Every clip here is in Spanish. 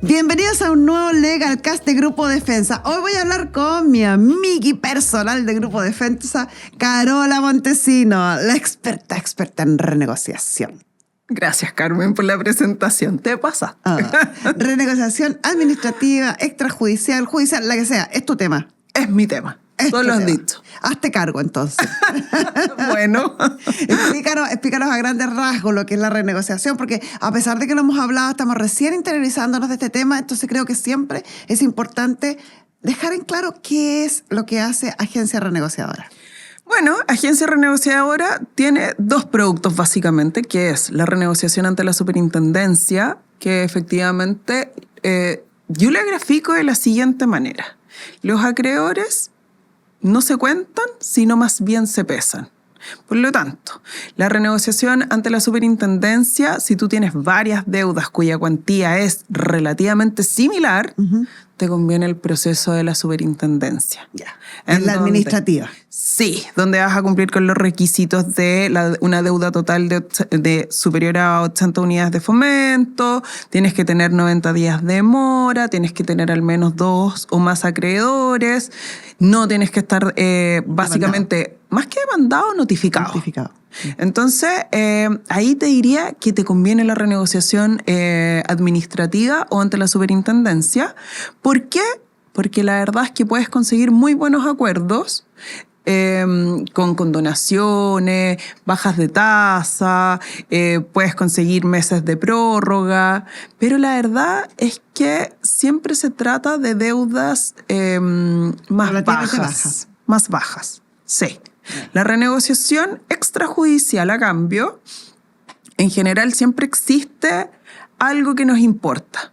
Bienvenidos a un nuevo Legalcast de Grupo Defensa. Hoy voy a hablar con mi amigui personal de Grupo Defensa, Carola Montesino, la experta en renegociación. Gracias, Carmen, por la presentación. ¿Te pasa? Renegociación administrativa, extrajudicial, judicial, la que sea. Es tu tema. Es mi tema. Todo lo has dicho. Hazte cargo, entonces. Bueno. Explícanos a grandes rasgos lo que es la renegociación, porque a pesar de que lo hemos hablado, estamos recién interiorizándonos de este tema, entonces creo que siempre es importante dejar en claro qué es lo que hace Agencia Renegociadora. Bueno, Agencia Renegociadora tiene dos productos básicamente, que es la renegociación ante la superintendencia, que efectivamente yo la grafico de la siguiente manera. Los acreedores no se cuentan, sino más bien se pesan. Por lo tanto, la renegociación ante la superintendencia, si tú tienes varias deudas cuya cuantía es relativamente similar, te conviene el proceso de la superintendencia. En la administrativa. Sí, donde vas a cumplir con los requisitos de una deuda total de superior a 80 unidades de fomento, tienes que tener 90 días de demora, tienes que tener al menos 2 o más acreedores, no tienes que estar básicamente, más que demandado, notificado. Entonces, ahí te diría que te conviene la renegociación administrativa o ante la superintendencia. ¿Por qué? Porque la verdad es que puedes conseguir muy buenos acuerdos con condonaciones, bajas de tasa, puedes conseguir meses de prórroga, pero la verdad es que siempre se trata de deudas más bajas. Sí. La renegociación extrajudicial, a cambio, en general siempre existe algo que nos importa.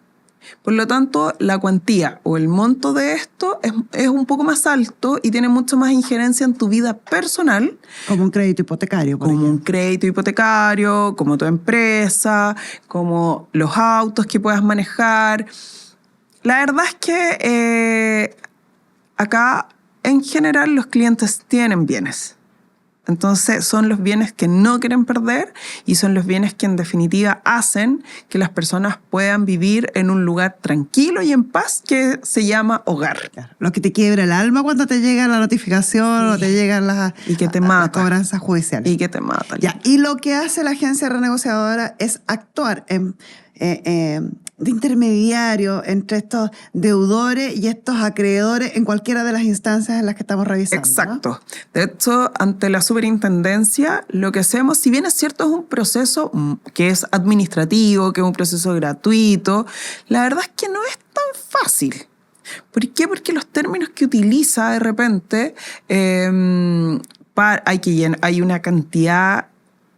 Por lo tanto, la cuantía o el monto de esto es un poco más alto y tiene mucho más injerencia en tu vida personal. Como un crédito hipotecario, por ejemplo. Como un crédito hipotecario, como tu empresa, como los autos que puedas manejar. La verdad es que acá, en general, los clientes tienen bienes. Entonces son los bienes que no quieren perder y son los bienes que en definitiva hacen que las personas puedan vivir en un lugar tranquilo y en paz que se llama hogar. Claro. Lo que te quiebra el alma cuando te llega la notificación o te llegan las cobranzas judiciales. Y que te mata. Y lo que hace la agencia renegociadora es actuar de intermediario entre estos deudores y estos acreedores en cualquiera de las instancias en las que estamos revisando. Exacto. ¿No? De hecho, ante la superintendencia, lo que hacemos, si bien es cierto, es un proceso que es administrativo, que es un proceso gratuito, la verdad es que no es tan fácil. ¿Por qué? Porque los términos que utiliza de repente, hay una cantidad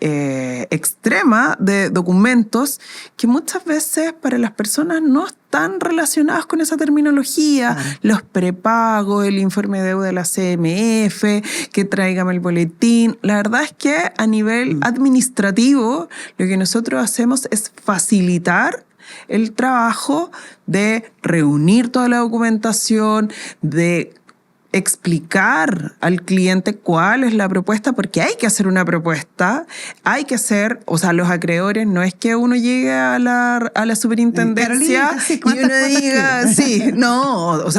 extrema de documentos que muchas veces para las personas no están relacionados con esa terminología, los prepagos, el informe de deuda de la CMF, que tráigame el boletín. La verdad es que a nivel administrativo lo que nosotros hacemos es facilitar el trabajo de reunir toda la documentación, de explicar al cliente cuál es la propuesta, porque hay que hacer una propuesta, hay que hacer, o sea, los acreedores, no es que uno llegue a la superintendencia y uno diga,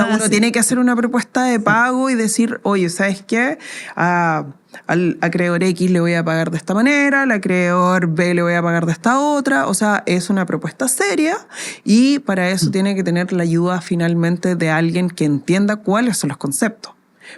uno tiene que hacer una propuesta de pago y decir, oye, ¿sabes qué? Al acreedor X le voy a pagar de esta manera, al acreedor B le voy a pagar de esta otra. O sea, es una propuesta seria y para eso tiene que tener la ayuda finalmente de alguien que entienda cuáles son los conceptos.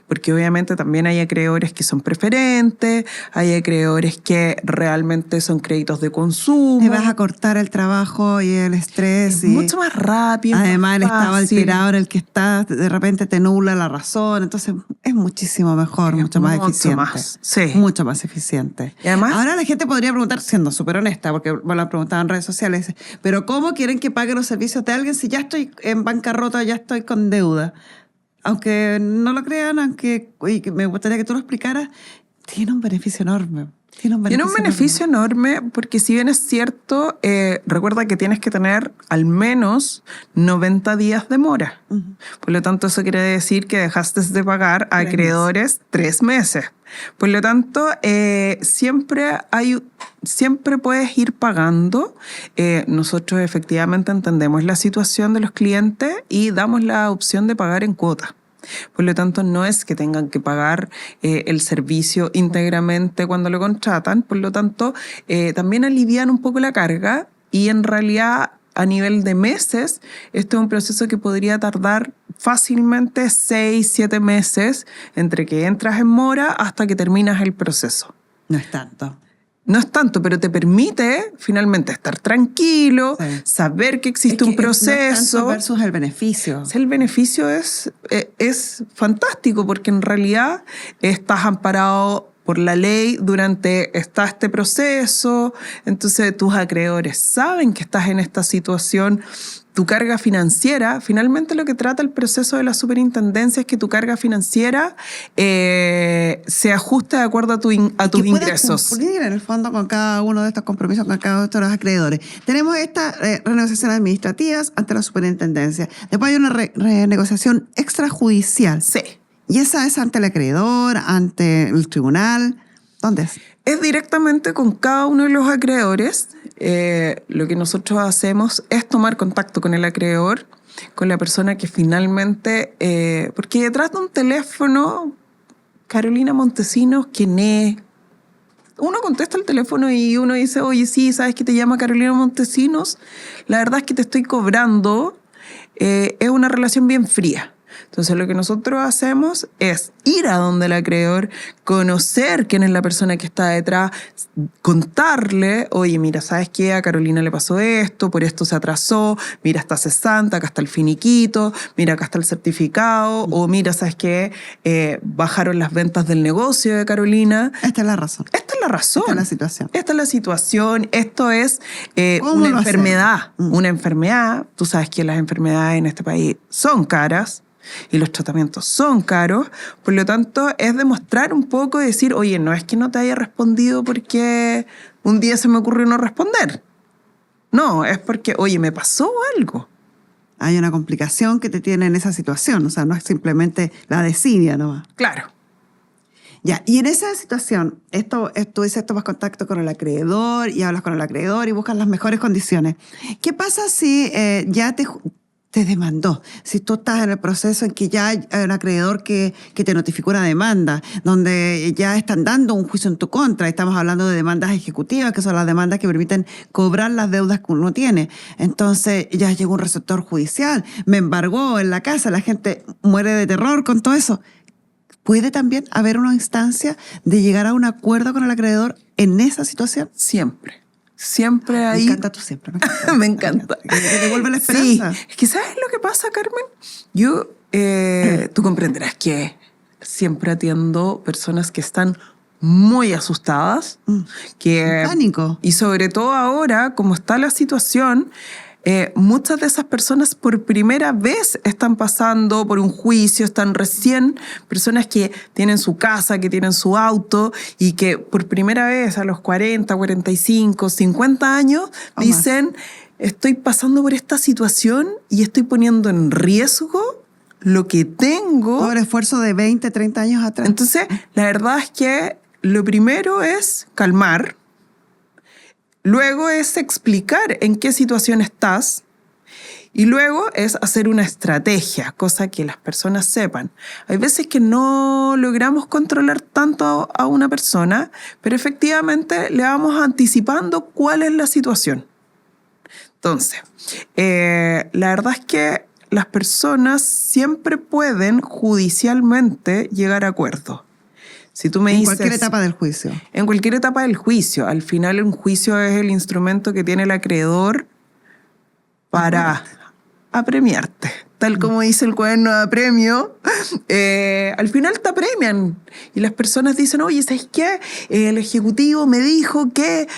Porque obviamente también hay acreedores que son preferentes, hay acreedores que realmente son créditos de consumo. Te vas a cortar el trabajo y el estrés. Es mucho más rápido. Además, el estado alterado en el que estás, de repente te nubla la razón. Entonces, es muchísimo mejor, mucho más eficiente. Mucho más eficiente. Y además, ahora la gente podría preguntar, siendo súper honesta, porque me lo han preguntado en redes sociales, pero ¿cómo quieren que pague los servicios de alguien si ya estoy en bancarrota, ya estoy con deuda? Aunque no lo crean, me gustaría que tú lo explicaras, tiene un beneficio enorme. Tiene un beneficio enorme porque si bien es cierto, recuerda que tienes que tener al menos 90 días de mora. Por lo tanto, eso quiere decir que dejaste de pagar a acreedores 3 meses. Por lo tanto, siempre puedes ir pagando. Nosotros efectivamente entendemos la situación de los clientes y damos la opción de pagar en cuota. Por lo tanto, no es que tengan que pagar el servicio íntegramente cuando lo contratan. Por lo tanto, también alivian un poco la carga y en realidad a nivel de meses, este es un proceso que podría tardar fácilmente 6, 7 meses entre que entras en mora hasta que terminas el proceso. No es tanto. No es tanto, pero te permite finalmente estar tranquilo, Sí. saber que existe un proceso. No es tanto versus el beneficio. El beneficio es fantástico porque en realidad estás amparado por la ley está este proceso, entonces tus acreedores saben que estás en esta situación. Tu carga financiera, finalmente lo que trata el proceso de la superintendencia es que tu carga financiera se ajuste de acuerdo a tus ingresos. Cumplir en el fondo con cada uno de estos compromisos, con cada uno de los acreedores. Tenemos estas renegociaciones administrativas ante la superintendencia. Después hay una renegociación extrajudicial. Sí. Y esa es ante el acreedor, ante el tribunal. ¿Dónde es? Es directamente con cada uno de los acreedores. Lo que nosotros hacemos es tomar contacto con el acreedor, con la persona que finalmente... porque detrás de un teléfono, Carolina Montesinos, ¿quién es? Uno contesta el teléfono y uno dice, oye, sí, ¿sabes que te llama Carolina Montesinos? La verdad es que te estoy cobrando. Es una relación bien fría. Entonces lo que nosotros hacemos es ir a donde el acreedor, conocer quién es la persona que está detrás, contarle, oye, mira, ¿sabes qué? A Carolina le pasó esto, por esto se atrasó, mira, está cesante, acá está el finiquito, mira, acá está el certificado, o mira, ¿sabes qué? Bajaron las ventas del negocio de Carolina. Esta es la razón. Esta es la razón. Esta es la situación. Esta es la situación. Esto es una enfermedad. Una enfermedad. Tú sabes que las enfermedades en este país son caras. Y los tratamientos son caros, por lo tanto es demostrar un poco y decir, oye, no es que no te haya respondido porque un día se me ocurrió no responder. No, es porque, oye, me pasó algo. Hay una complicación que te tiene en esa situación, o sea, no es simplemente la desidia nomás. Claro. Ya, y en esa situación, tú dices, tomas contacto con el acreedor y hablas con el acreedor y buscas las mejores condiciones. ¿Qué pasa si ya te demandó? Si tú estás en el proceso en que ya hay un acreedor que te notificó una demanda, donde ya están dando un juicio en tu contra, estamos hablando de demandas ejecutivas, que son las demandas que permiten cobrar las deudas que uno tiene. Entonces ya llegó un receptor judicial, me embargó en la casa, la gente muere de terror con todo eso. ¿Puede también haber una instancia de llegar a un acuerdo con el acreedor en esa situación? Siempre. Siempre hay... Me encanta tú siempre. Me encanta. Que te devuelve la esperanza. Sí. Es que ¿sabes lo que pasa, Carmen? Yo, tú comprenderás que siempre atiendo personas que están muy asustadas. Pánico. Y sobre todo ahora, como está la situación... muchas de esas personas por primera vez están pasando por un juicio, están recién, personas que tienen su casa, que tienen su auto y que por primera vez a los 40, 45, 50 años dicen, estoy pasando por esta situación y estoy poniendo en riesgo lo que tengo. Todo el esfuerzo de 20, 30 años atrás. Entonces, la verdad es que lo primero es calmar. Luego es explicar en qué situación estás y luego es hacer una estrategia, cosa que las personas sepan. Hay veces que no logramos controlar tanto a una persona, pero efectivamente le vamos anticipando cuál es la situación. Entonces, la verdad es que las personas siempre pueden judicialmente llegar a acuerdos. Si tú me dices, en cualquier etapa del juicio. En cualquier etapa del juicio. Al final un juicio es el instrumento que tiene el acreedor para apremiarte. Tal como dice el cuaderno de apremio, al final te apremian. Y las personas dicen, oye, ¿sabes qué? El ejecutivo me dijo que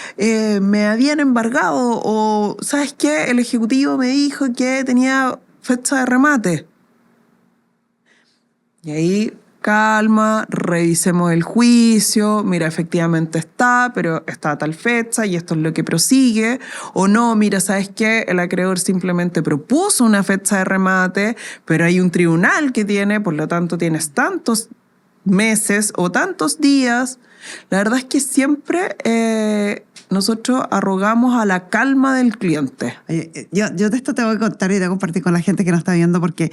me habían embargado. O, ¿sabes qué? El ejecutivo me dijo que tenía fecha de remate. Y ahí... calma, revisemos el juicio, mira, efectivamente está, pero está a tal fecha y esto es lo que prosigue. O no, mira, ¿sabes qué? El acreedor simplemente propuso una fecha de remate, pero hay un tribunal que tiene, por lo tanto tienes tantos meses o tantos días. La verdad es que siempre nosotros arrogamos a la calma del cliente. Oye, yo de esto te voy a contar y te voy a compartir con la gente que nos está viendo, porque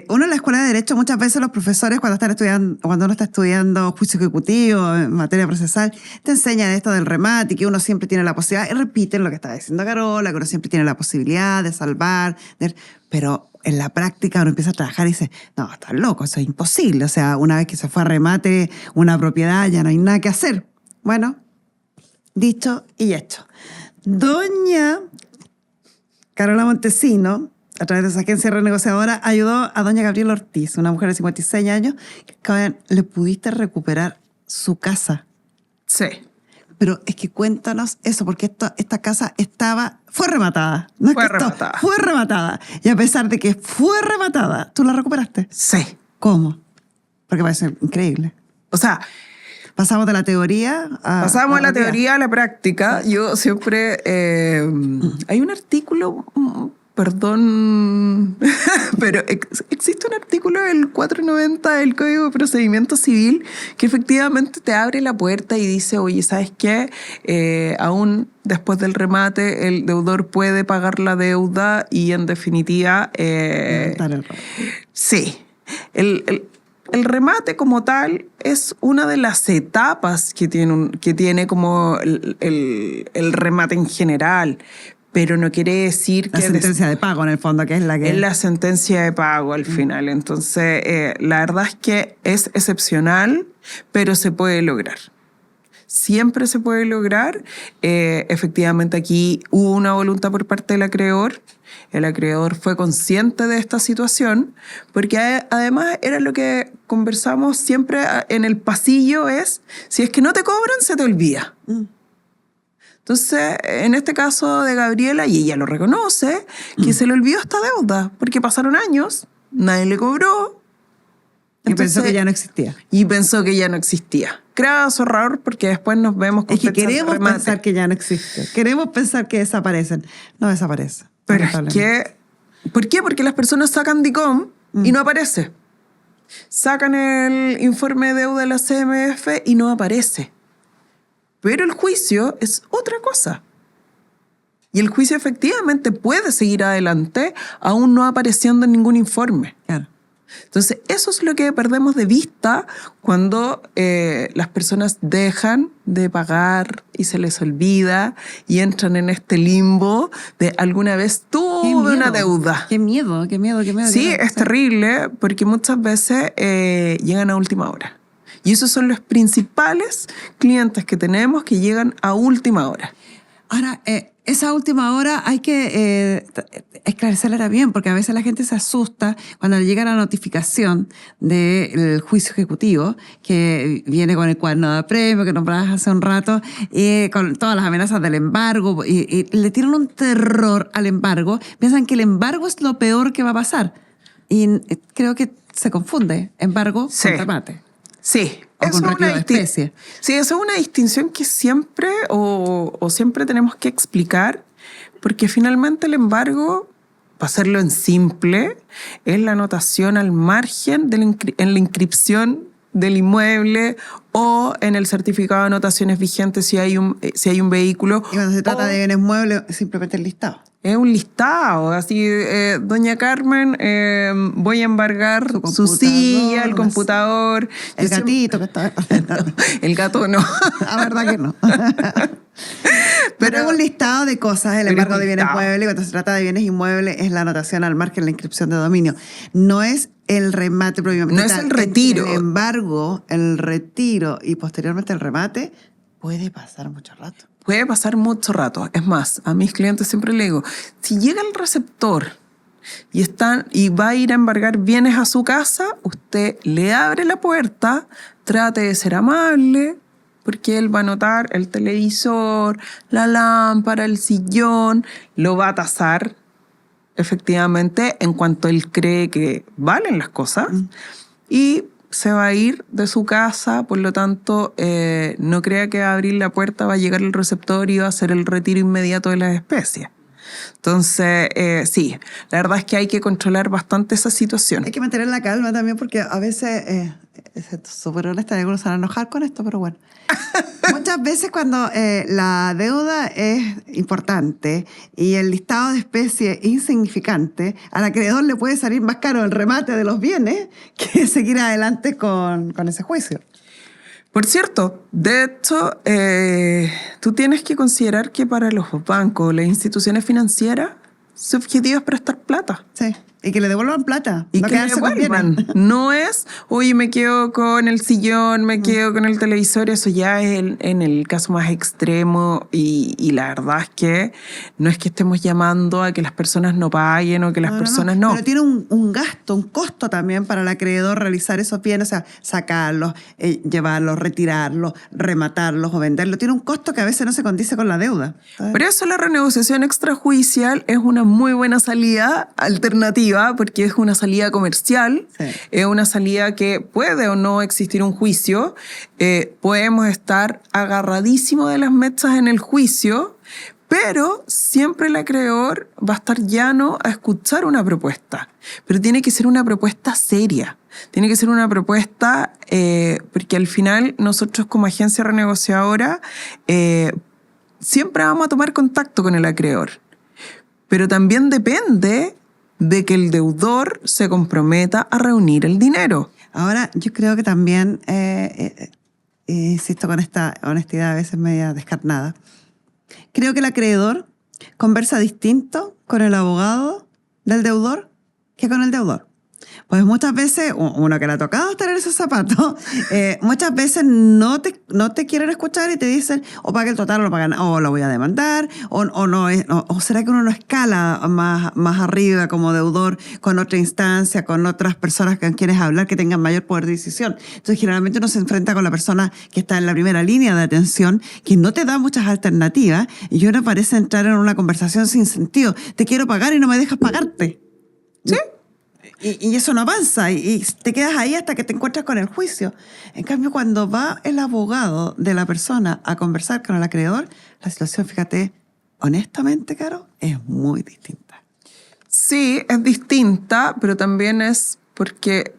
uno en la escuela de Derecho, muchas veces los profesores cuando uno está estudiando juicio ejecutivo, en materia procesal, te enseñan esto del remate, y que uno siempre tiene la posibilidad, y repiten lo que está diciendo Carola, que uno siempre tiene la posibilidad de salvar, pero en la práctica uno empieza a trabajar y dice, no, estás loco, eso es imposible. O sea, una vez que se fue a remate una propiedad, ya no hay nada que hacer. Bueno, dicho y hecho. Doña Carola Montesino, a través de esa agencia renegociadora, ayudó a doña Gabriela Ortiz, una mujer de 56 años, que le pudiste recuperar su casa. Sí. Pero es que cuéntanos eso, porque esta casa fue rematada. No Fue es que rematada. fue rematada. Y a pesar de que fue rematada, ¿tú la recuperaste? Sí. ¿Cómo? Porque parece increíble. O sea, Pasamos de la teoría a pasamos a la realidad. teoría a la práctica. Yo siempre... hay un artículo, perdón, pero existe un artículo del 490 del Código de Procedimiento Civil que efectivamente te abre la puerta y dice, oye, ¿sabes qué? Aún después del remate el deudor puede pagar la deuda y en definitiva... Levantar el rabo. sí. El remate como tal es una de las etapas que tiene como el remate en general, pero no quiere decir La que... sentencia de pago, en el fondo, que es la que... Es la sentencia de pago al final. Entonces, la verdad es que es excepcional, pero se puede lograr. Siempre se puede lograr. Efectivamente, aquí hubo una voluntad por parte del acreedor. El acreedor fue consciente de esta situación, porque además era lo que conversamos siempre en el pasillo, es, si es que no te cobran, se te olvida. Entonces, en este caso de Gabriela, y ella lo reconoce, que se le olvidó esta deuda, porque pasaron años, nadie le cobró. Y pensó que ya no existía. Y pensó que ya no existía. Crea su error porque después nos vemos con Es que fecha de queremos remate. pensar que ya no existe. Queremos pensar que desaparecen. No desaparecen. Pero es que... ¿Por qué? Porque las personas sacan DICOM y no aparece. Sacan el informe de deuda de la CMF y no aparece. Pero el juicio es otra cosa. Y el juicio efectivamente puede seguir adelante aún no apareciendo en ningún informe. Claro. Entonces, eso es lo que perdemos de vista cuando las personas dejan de pagar y se les olvida y entran en este limbo de alguna vez tuve una deuda. Qué miedo. Sí, es terrible porque muchas veces llegan a última hora. Y esos son los principales clientes que tenemos que llegan a última hora. Ahora, esa última hora hay que esclarecerla bien, porque a veces la gente se asusta cuando le llega la notificación del juicio ejecutivo, que viene con el cuaderno de apremio que nombrabas hace un rato, con todas las amenazas del embargo, y le tiran un terror al embargo, piensan que el embargo es lo peor que va a pasar. Y creo que se confunde embargo con remate. Sí, O con retiro de especie. Sí, esa es una distinción que siempre o siempre tenemos que explicar, porque finalmente el embargo, para hacerlo en simple, es la anotación al margen en la inscripción del inmueble o en el certificado de anotaciones vigente si hay un vehículo. Y cuando se trata de bienes muebles, simplemente el listado. Es un listado, así, doña Carmen, voy a embargar su silla, el computador. El gatito que está... El gato no. La verdad que no. Pero es un listado de cosas, el embargo de bienes muebles, cuando se trata de bienes inmuebles, es la anotación al margen, la inscripción de dominio. No es el remate propiamente. No es el retiro. El embargo, el retiro y posteriormente el remate puede pasar mucho rato. Puede pasar mucho rato. Es más, a mis clientes siempre le digo, si llega el receptor y va a ir a embargar bienes a su casa, usted le abre la puerta, trate de ser amable, porque él va a anotar el televisor, la lámpara, el sillón, lo va a tasar efectivamente en cuanto él cree que valen las cosas y se va a ir de su casa, por lo tanto, no crea que va a abrir la puerta, va a llegar el receptor y va a hacer el retiro inmediato de las especies. Entonces, sí, la verdad es que hay que controlar bastante esa situación. Hay que mantener la calma también porque a veces es súper honesta, algunos se van a enojar con esto, pero bueno. Muchas veces cuando la deuda es importante y el listado de especies es insignificante, al acreedor le puede salir más caro el remate de los bienes que seguir adelante con ese juicio. Por cierto, de hecho, tú tienes que considerar que para los bancos, las instituciones financieras, su objetivo es prestar plata. Sí, y que le devuelvan plata. Y no que le quedarse con devuelvan. bienes. No es, oye, me quedo con el sillón, me quedo con el televisor. Eso ya es en el caso más extremo. Y la verdad es que no es que estemos llamando a que las personas no paguen o que las personas no. Pero tiene un gasto, un costo también para el acreedor realizar esos bienes, o sea, sacarlos, llevarlos, retirarlos, rematarlos o venderlos. Tiene un costo que a veces no se condice con la deuda. ¿Sabes? Por eso la renegociación extrajudicial es una muy buena salida alternativa, porque es una salida comercial, Sí. es una salida que puede o no existir un juicio, podemos estar agarradísimos de las mechas en el juicio, pero siempre el acreedor va a estar llano a escuchar una propuesta, pero tiene que ser una propuesta seria. Tiene que ser una propuesta, porque al final nosotros como agencia renegociadora siempre vamos a tomar contacto con el acreedor, pero también depende de que el deudor se comprometa a reunir el dinero. Ahora, yo creo que también, insisto con esta honestidad a veces media descarnada, creo que el acreedor conversa distinto con el abogado del deudor que con el deudor. Pues muchas veces, uno que le ha tocado estar en esos zapatos, muchas veces no te quieren escuchar y te dicen o paga el total o lo pagan, o lo voy a demandar, o será que uno no escala más arriba como deudor con otra instancia, con otras personas con quienes hablar que tengan mayor poder de decisión. Entonces generalmente uno se enfrenta con la persona que está en la primera línea de atención, que no te da muchas alternativas y uno parece entrar en una conversación sin sentido. Te quiero pagar y no me dejas pagarte. ¿Sí? Y eso no avanza y te quedas ahí hasta que te encuentras con el juicio. En cambio, cuando va el abogado de la persona a conversar con el acreedor, la situación, fíjate, honestamente, Caro, es muy distinta. Sí, es distinta, pero también es porque,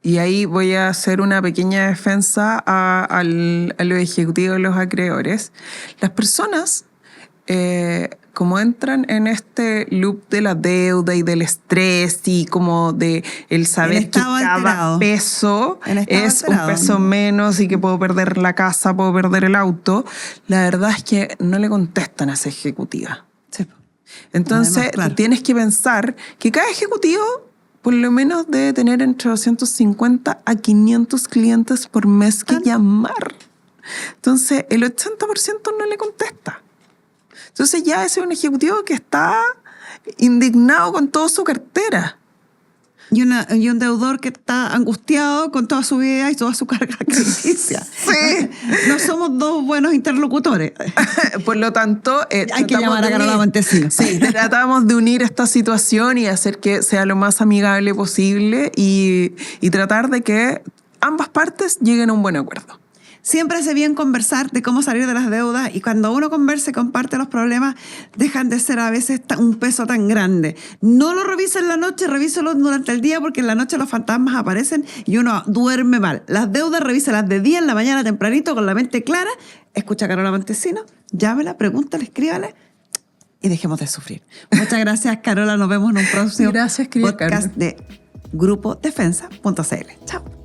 y ahí voy a hacer una pequeña defensa a los ejecutivos y los acreedores. Las personas, como entran en este loop de la deuda y del estrés y como de el saber que cada peso es un peso menos y que puedo perder la casa, puedo perder el auto, la verdad es que no le contestan a esa ejecutiva. Sí. Entonces, Además, claro, tienes que pensar que cada ejecutivo por lo menos debe tener entre 250 a 500 clientes por mes que llamar. Entonces, el 80% no le contesta. Entonces ya ese es un ejecutivo que está indignado con toda su cartera. Y un deudor que está angustiado con toda su vida y toda su carga crediticia. Sí. No somos dos buenos interlocutores. Por lo tanto, hay que llamar a Carola Montesino. Sí, tratamos de unir esta situación y hacer que sea lo más amigable posible y tratar de que ambas partes lleguen a un buen acuerdo. Siempre hace bien conversar de cómo salir de las deudas y cuando uno conversa y comparte los problemas, dejan de ser a veces un peso tan grande. No lo revise en la noche, revíselo durante el día porque en la noche los fantasmas aparecen y uno duerme mal. Las deudas, revíselas de día en la mañana tempranito con la mente clara. Escucha a Carola Montesino, llámela, pregúntale, escríbale y dejemos de sufrir. Muchas gracias, Carola. Nos vemos en un próximo podcast de grupodefensa.cl. Chao.